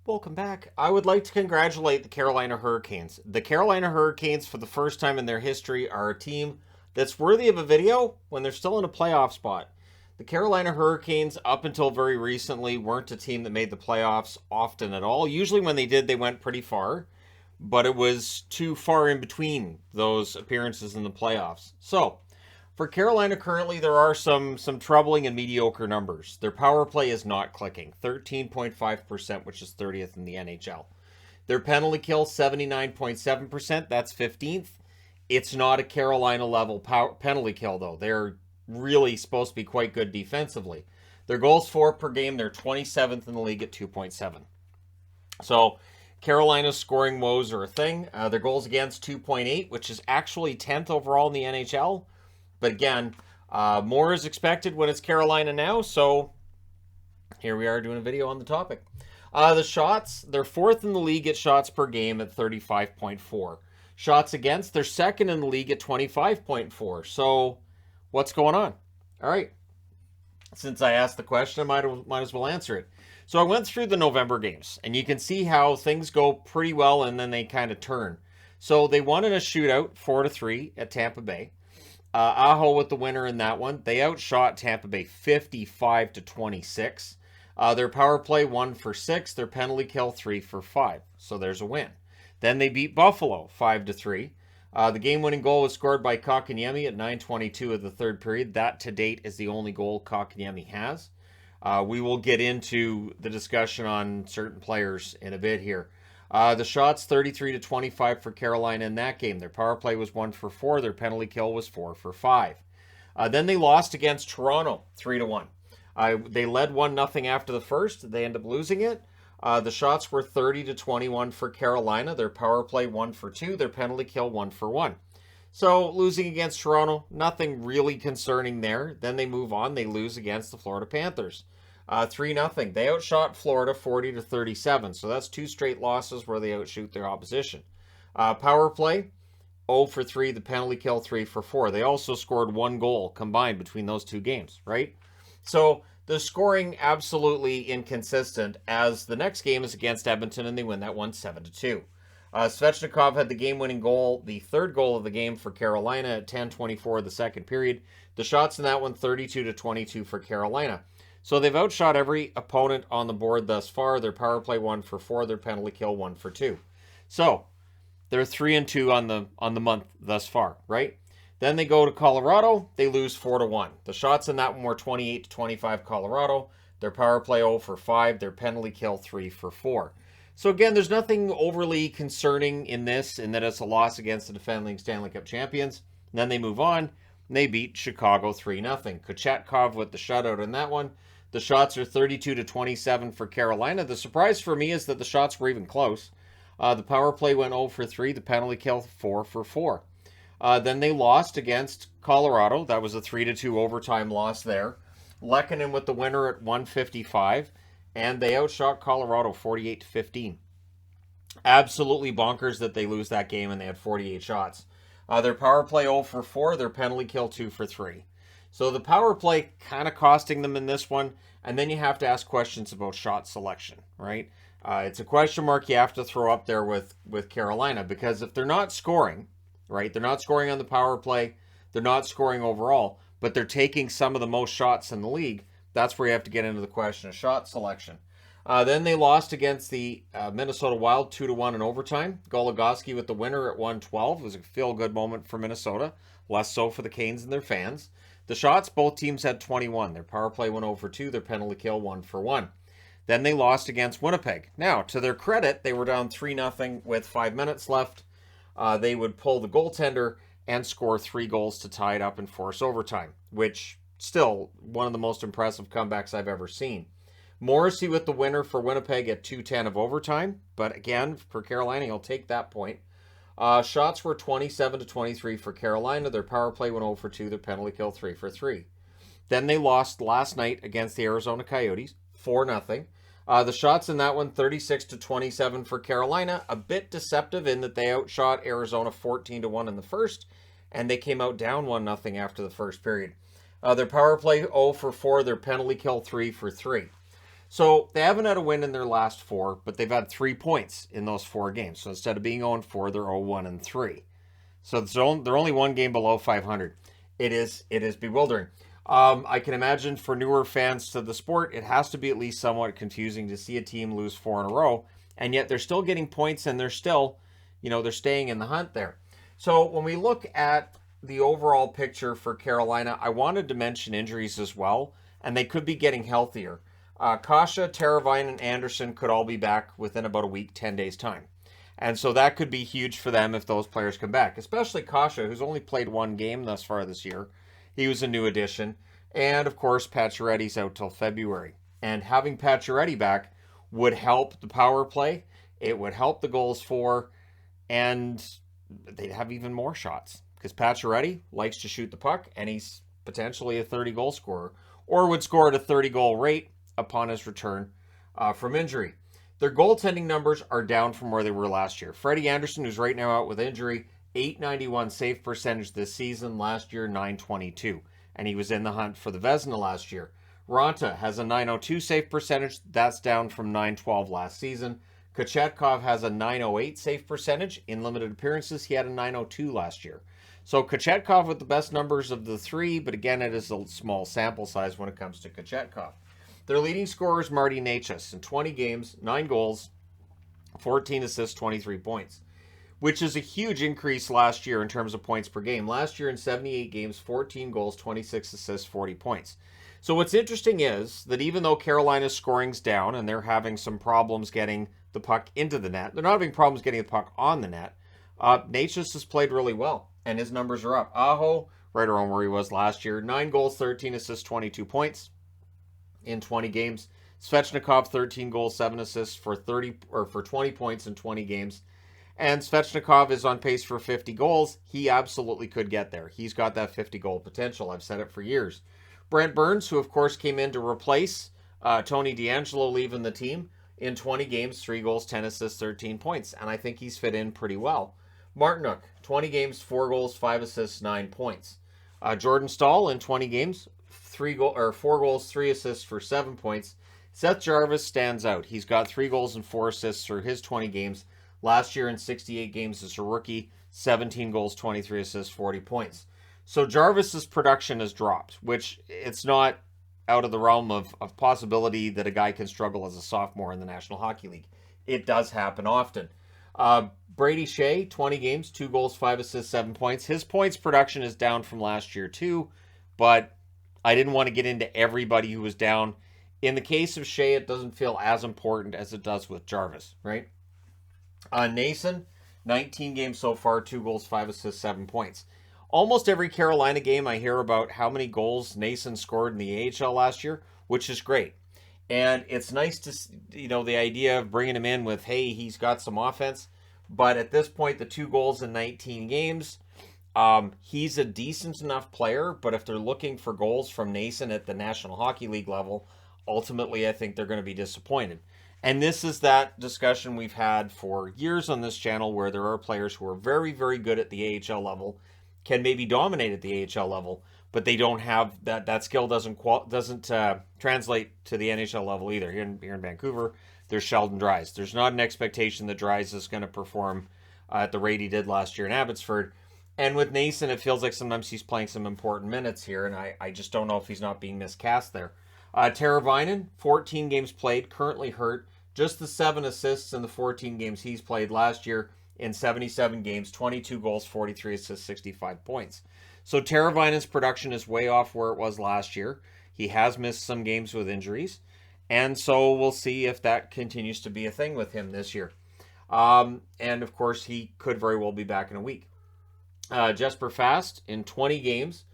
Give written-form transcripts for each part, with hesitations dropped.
Welcome back. I would like to congratulate the Carolina Hurricanes. The Carolina Hurricanes, for the first time in their history, are a team that's worthy of a video when they're still in a playoff spot. The Carolina Hurricanes, up until very recently, weren't a team that made the playoffs often at all. Usually when they did, they went pretty far, but it was too far in between those appearances in the playoffs. So, for Carolina currently, there are some troubling and mediocre numbers. Their power play is not clicking, 13.5%, which is 30th in the NHL. Their penalty kill, 79.7%, that's 15th. It's not a Carolina level penalty kill, though. They're really supposed to be quite good defensively. Their goals for per game, they're 27th in the league at 2.7. So Carolina's scoring woes are a thing. Their goals against, 2.8, which is actually 10th overall in the NHL. But again, more is expected when it's Carolina now, so here we are doing a video on the topic. The shots, they're 4th in the league at shots per game at 35.4. Shots against, they're 2nd in the league at 25.4. So what's going on? All right. Since I asked the question, I might as well answer it. So I went through the November games, and you can see how things go pretty well, and then they kind of turn. So they won in a shootout, 4-3 at Tampa Bay. Aho with the winner in that one. They outshot Tampa Bay 55-26. Their power play 1 for 6. Their penalty kill 3 for 5. So there's a win. Then they beat Buffalo 5-3. The game-winning goal was scored by Kotkaniemi at 9:22 of the third period. That to date is the only goal Kotkaniemi has. We will get into the discussion on certain players in a bit here. The shots 33-25 for Carolina in that game. Their power play was 1 for 4. Their penalty kill was 4 for 5. Then they lost against Toronto 3-1. They led 1-0 after the first. They ended up losing it. The shots were 30-21 for Carolina. Their power play 1 for 2. Their penalty kill 1 for 1. So losing against Toronto, nothing really concerning there. Then they move on. They lose against the Florida Panthers. 3-0. They outshot Florida 40-37. So that's 2 straight losses where they outshoot their opposition. Power play 0 for 3. The penalty kill 3 for 4. They also scored 1 goal combined between those 2 games, right? So the scoring absolutely inconsistent, as the next game is against Edmonton and they win that one 7-2. Svechnikov had the game-winning goal, the third goal of the game for Carolina at 10:24 of the second period. The shots in that one 32-22 for Carolina. So they've outshot every opponent on the board thus far. Their power play 1 for 4, their penalty kill 1 for 2. So they're 3-2 on the month thus far, right? Then they go to Colorado. They lose 4-1. The shots in that one were 28-25 Colorado. Their power play 0 for 5. Their penalty kill 3 for 4. So again, there's nothing overly concerning in this, in that it's a loss against the defending Stanley Cup champions. And then they move on. And they beat Chicago 3-0. Kochetkov with the shutout in that one. The shots are 32-27 for Carolina. The surprise for me is that the shots were even close. The power play went 0 for 3. The penalty kill 4 for 4. Then they lost against Colorado. That was a 3-2 overtime loss there. Lehkonen with the winner at 1:55. And they outshot Colorado 48-15. Absolutely bonkers that they lose that game and they had 48 shots. Their power play 0 for 4. Their penalty kill 2 for 3. So the power play kind of costing them in this one. And then you have to ask questions about shot selection, right? It's a question mark you have to throw up there with Carolina, because if they're not scoring, right, they're not scoring on the power play, they're not scoring overall, but they're taking some of the most shots in the league, that's where you have to get into the question of shot selection. Then they lost against the Minnesota Wild 2-1 in overtime. Goligoski with the winner at 1:12. It was a feel-good moment for Minnesota, less so for the Canes and their fans. The shots, both teams had 21. Their power play went 0 for 2. Their penalty kill 1 for 1. Then they lost against Winnipeg. Now, to their credit, they were down 3-0 with 5 minutes left. They would pull the goaltender and score 3 goals to tie it up and force overtime, which still one of the most impressive comebacks I've ever seen. Morrissey with the winner for Winnipeg at 2:10 of overtime, but again, for Carolina, he'll take that point. Shots were 27-23 for Carolina. Their power play went 0 for 2. Their penalty kill 3 for 3. Then they lost last night against the Arizona Coyotes, 4-0. The shots in that one, 36-27 for Carolina. A bit deceptive in that they outshot Arizona 14-1 in the first, and they came out down 1-0 after the first period. Their power play 0 for 4. Their penalty kill 3 for 3. So they haven't had a win in their last 4, but they've had 3 points in those 4 games. So instead of being 0-4, they're 0-1-3. So they're only 1 game below 500. It is bewildering. I can imagine for newer fans to the sport, it has to be at least somewhat confusing to see a team lose 4 in a row, and yet they're still getting points and they're still, they're staying in the hunt there. So when we look at the overall picture for Carolina, I wanted to mention injuries as well, and they could be getting healthier. Kasha, Teravainen, and Anderson could all be back within about a week, 10 days time. And so that could be huge for them if those players come back, especially Kasha, who's only played 1 game thus far this year. He was a new addition. And, of course, Pacioretty's out till February. And having Pacioretty back would help the power play. It would help the goals for, and they'd have even more shots. Because Pacioretty likes to shoot the puck, and he's potentially a 30-goal scorer. Or would score at a 30-goal rate upon his return from injury. Their goaltending numbers are down from where they were last year. Freddie Anderson, who's right now out with injury, .891 save percentage this season. Last year, .922. And he was in the hunt for the Vezina last year. Ranta has a .902 save percentage. That's down from .912 last season. Kochetkov has a .908 save percentage. In limited appearances, he had a .902 last year. So Kochetkov with the best numbers of the 3, but again, it is a small sample size when it comes to Kochetkov. Their leading scorer is Marty Necas. In 20 games, 9 goals, 14 assists, 23 points, which is a huge increase last year in terms of points per game. Last year in 78 games, 14 goals, 26 assists, 40 points. So what's interesting is that even though Carolina's scoring's down and they're having some problems getting the puck into the net, they're not having problems getting the puck on the net. Necas has played really well, and his numbers are up. Aho, right around where he was last year, 9 goals, 13 assists, 22 points in 20 games. Svechnikov, 13 goals, 7 assists for 20 points in 20 games. And Svechnikov is on pace for 50 goals. He absolutely could get there. He's got that 50-goal potential. I've said it for years. Brent Burns, who of course came in to replace Tony DeAngelo leaving the team, in 20 games, 3 goals, 10 assists, 13 points. And I think he's fit in pretty well. Martinook, 20 games, 4 goals, 5 assists, 9 points. Jordan Staal in 20 games, 4 goals, 3 assists for 7 points. Seth Jarvis stands out. He's got 3 goals and 4 assists through his 20 games. Last year in 68 games as a rookie, 17 goals, 23 assists, 40 points. So Jarvis's production has dropped, which it's not out of the realm of possibility that a guy can struggle as a sophomore in the National Hockey League. It does happen often. Brady Shea, 20 games, 2 goals, 5 assists, 7 points. His points production is down from last year too, but I didn't want to get into everybody who was down. In the case of Shea, it doesn't feel as important as it does with Jarvis, right? Nason, 19 games so far, 2 goals, 5 assists, 7 points. Almost every Carolina game I hear about how many goals Nason scored in the AHL last year, which is great. And it's nice to, the idea of bringing him in with, hey, he's got some offense. But at this point, the 2 goals in 19 games, he's a decent enough player. But if they're looking for goals from Nason at the National Hockey League level, ultimately I think they're going to be disappointed. And this is that discussion we've had for years on this channel where there are players who are very, very good at the AHL level, can maybe dominate at the AHL level, but they don't have that skill doesn't translate to the NHL level either. Here in Vancouver, there's Sheldon Dries. There's not an expectation that Dries is going to perform at the rate he did last year in Abbotsford. And with Nason, it feels like sometimes he's playing some important minutes here, and I just don't know if he's not being miscast there. Teravainen, 14 games played, currently hurt. Just the 7 assists in the 14 games he's played last year in 77 games, 22 goals, 43 assists, 65 points. So Teravainen's production is way off where it was last year. He has missed some games with injuries. And so we'll see if that continues to be a thing with him this year. And of course, he could very well be back in a week. Jesper Fast, in 20 games,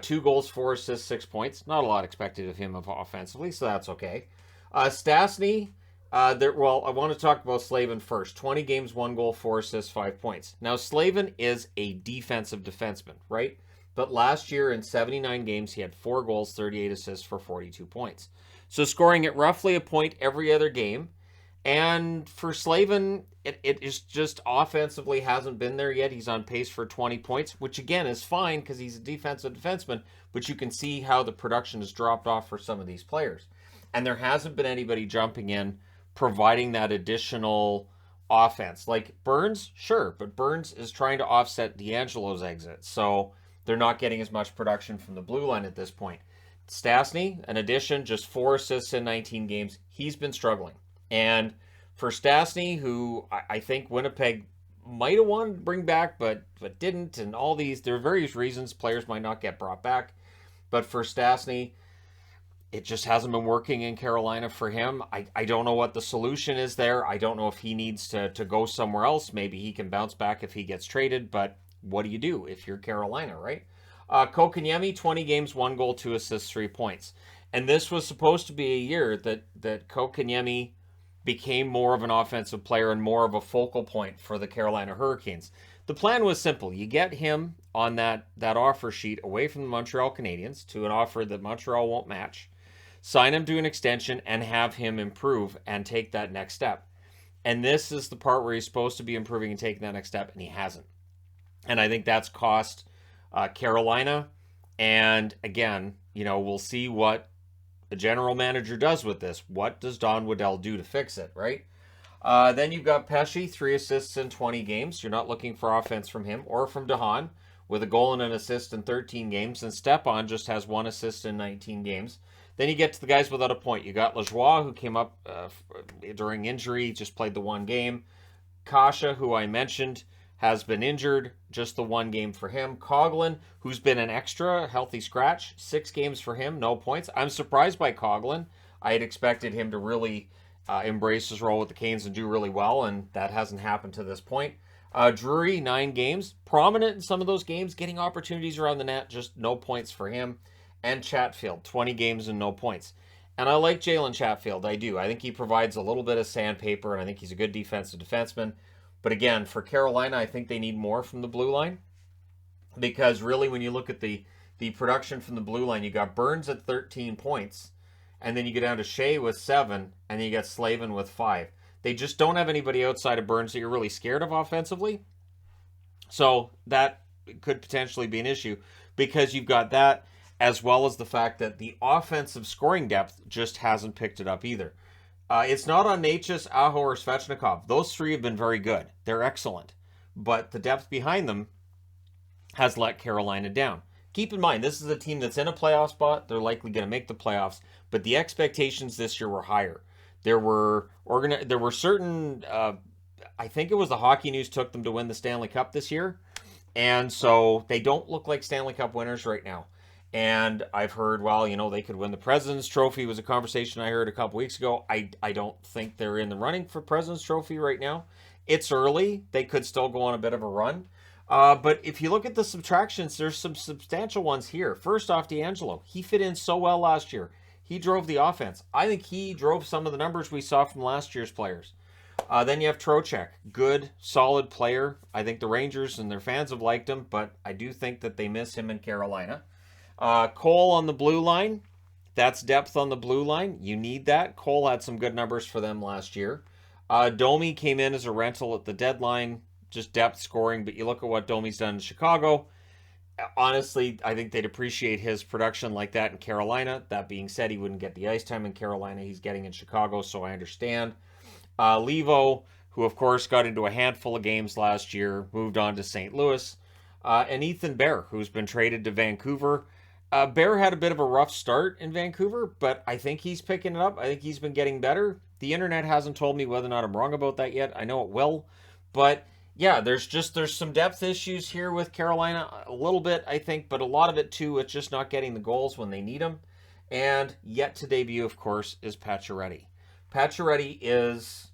2 goals, 4 assists, 6 points. Not a lot expected of him offensively, so that's okay. Stastny, I want to talk about Slavin first. 20 games, 1 goal, 4 assists, 5 points. Now, Slavin is a defensive defenseman, right? But last year in 79 games, he had 4 goals, 38 assists for 42 points. So scoring at roughly a point every other game. And for Slavin, it is just offensively hasn't been there yet. He's on pace for 20 points, which again is fine because he's a defensive defenseman, but you can see how the production has dropped off for some of these players. and there hasn't been anybody jumping in, providing that additional offense. Like Burns, sure, but Burns is trying to offset D'Angelo's exit, so they're not getting as much production from the blue line at this point. Stastny, an addition, just 4 assists in 19 games. He's been struggling. And for Stastny, who I think Winnipeg might have wanted to bring back, but didn't, and all these, there are various reasons players might not get brought back. But for Stastny, it just hasn't been working in Carolina for him. I don't know what the solution is there. I don't know if he needs to go somewhere else. Maybe he can bounce back if he gets traded, but what do you do if you're Carolina, right? Kotkaniemi, 20 games, 1 goal, 2 assists, 3 points. And this was supposed to be a year that Kotkaniemi became more of an offensive player and more of a focal point for the Carolina Hurricanes. The plan was simple. You get him on that offer sheet away from the Montreal Canadiens to an offer that Montreal won't match, sign him to an extension, and have him improve and take that next step. And this is the part where he's supposed to be improving and taking that next step, and he hasn't. And I think that's cost Carolina. And again, we'll see what the general manager does with this. What does Don Waddell do to fix it, right? Then you've got Pesce, 3 assists in 20 games. You're not looking for offense from him or from DeHaan, with a goal and an assist in 13 games. And Stepan just has 1 assist in 19 games. Then you get to the guys without a point. You got Lajoie, who came up during injury, just played the 1 game. Kasha, who I mentioned, has been injured, just the 1 game for him. Coghlan, who's been an extra, healthy scratch, 6 games for him, no points. I'm surprised by Coghlan. I had expected him to really embrace his role with the Canes and do really well, and that hasn't happened to this point. Drury, 9 games, prominent in some of those games, getting opportunities around the net, just no points for him. And Chatfield, 20 games and no points. And I like Jalen Chatfield, I do. I think he provides a little bit of sandpaper, and I think he's a good defensive defenseman. But again, for Carolina, I think they need more from the blue line. Because really, when you look at the production from the blue line, you got Burns at 13 points, and then you go down to Shea with 7, and then you got Slavin with 5. They just don't have anybody outside of Burns that you're really scared of offensively. So that could potentially be an issue, because you've got that, as well as the fact that the offensive scoring depth just hasn't picked it up either. It's not on Necas, Aho, or Svechnikov. Those 3 have been very good. They're excellent. But the depth behind them has let Carolina down. Keep in mind, this is a team that's in a playoff spot. They're likely going to make the playoffs. But the expectations this year were higher. There were certain... I think it was the Hockey News took them to win the Stanley Cup this year. And so they don't look like Stanley Cup winners right now. And I've heard, they could win the President's Trophy, was a conversation I heard a couple weeks ago. I don't think they're in the running for President's Trophy right now. It's early. They could still go on a bit of a run. But if you look at the subtractions, there's some substantial ones here. First off, D'Angelo. He fit in so well last year. He drove the offense. I think he drove some of the numbers we saw from last year's players. Then you have Trocheck. Good, solid player. I think the Rangers and their fans have liked him, but I do think that they miss him in Carolina. Cole on the blue line. That's depth on the blue line. You need that. Cole had some good numbers for them last year. Domi came in as a rental at the deadline. Just depth scoring. But you look at what Domi's done in Chicago. Honestly, I think they'd appreciate his production like that in Carolina. That being said, he wouldn't get the ice time in Carolina he's getting in Chicago, so I understand. Levo, who of course got into a handful of games last year, moved on to St. Louis. And Ethan Bear, who's been traded to Vancouver. Bear had a bit of a rough start in Vancouver, but I think he's picking it up. I think he's been getting better. The internet hasn't told me whether or not I'm wrong about that yet. I know it will. But yeah, there's some depth issues here with Carolina. A little bit, I think, but a lot of it too, it's just not getting the goals when they need them. And yet to debut, of course, is Pacioretty. Pacioretty is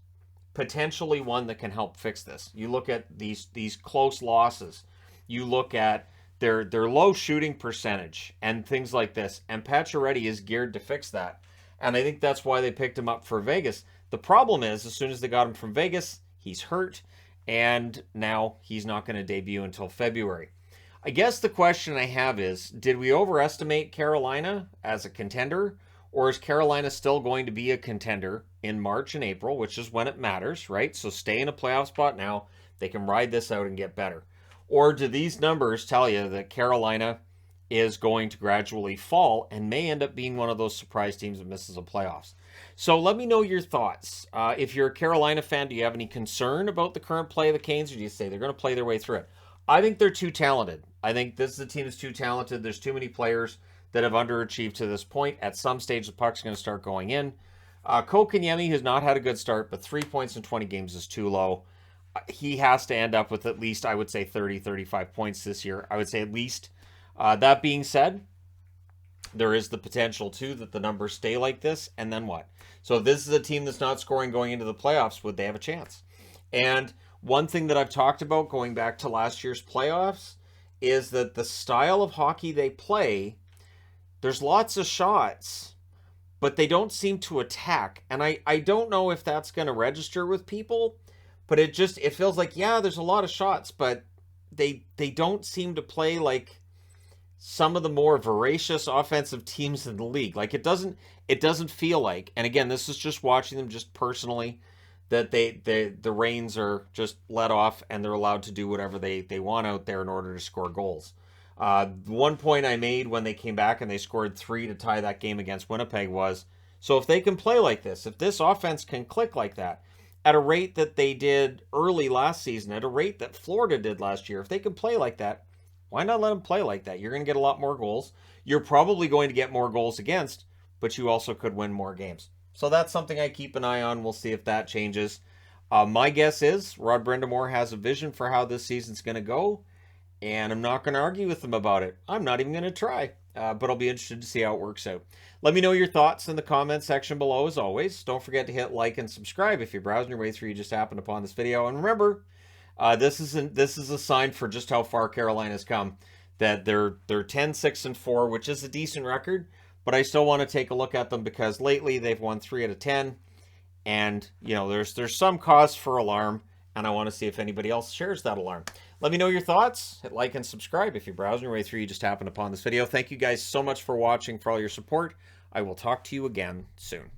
potentially one that can help fix this. You look at these close losses. You look at their low shooting percentage and things like this. And Pacioretty is geared to fix that. And I think that's why they picked him up for Vegas. The problem is, as soon as they got him from Vegas, he's hurt. And now he's not going to debut until February. I guess the question I have is, did we overestimate Carolina as a contender? Or is Carolina still going to be a contender in March and April, which is when it matters, right? So stay in a playoff spot now. They can ride this out and get better. Or do these numbers tell you that Carolina is going to gradually fall and may end up being one of those surprise teams that misses the playoffs. So let me know your thoughts. If you're a Carolina fan, do you have any concern about the current play of the Canes, or do you say they're going to play their way through it? I think they're too talented. I think this is a team that's too talented. There's too many players that have underachieved to this point. At some stage, the puck's going to start going in. Kotkaniemi has not had a good start, but 3 points in 20 games is too low. He has to end up with at least, I would say, 30, 35 points this year. I would say at least. That being said, there is the potential, too, that the numbers stay like this, and then what? So if this is a team that's not scoring going into the playoffs, would they have a chance? And one thing that I've talked about going back to last year's playoffs is that the style of hockey they play, there's lots of shots, but they don't seem to attack. And I don't know if that's going to register with people, but it feels like, yeah, there's a lot of shots, but they don't seem to play like some of the more voracious offensive teams in the league. Like it doesn't feel like, and again, this is just watching them just personally, that the reins are just let off and they're allowed to do whatever they want out there in order to score goals. One point I made when they came back and they scored 3 to tie that game against Winnipeg was, so if they can play like this, if this offense can click like that, at a rate that they did early last season, at a rate that Florida did last year, if they can play like that, why not let them play like that? You're going to get a lot more goals. You're probably going to get more goals against, but you also could win more games. So that's something I keep an eye on. We'll see if that changes. My guess is Rod Brindamore has a vision for how this season's going to go, and I'm not going to argue with him about it. I'm not even going to try, but I'll be interested to see how it works out. Let me know your thoughts in the comment section below, as always. Don't forget to hit like and subscribe if you're browsing your way through, you just happened upon this video. And remember, this is a sign for just how far Carolina's come. That they're 10-6-4, which is a decent record, but I still want to take a look at them because lately they've won 3 out of 10, and you know there's some cause for alarm, and I want to see if anybody else shares that alarm. Let me know your thoughts. Hit like and subscribe if you're browsing your way through, you just happened upon this video. Thank you guys so much for watching, for all your support. I will talk to you again soon.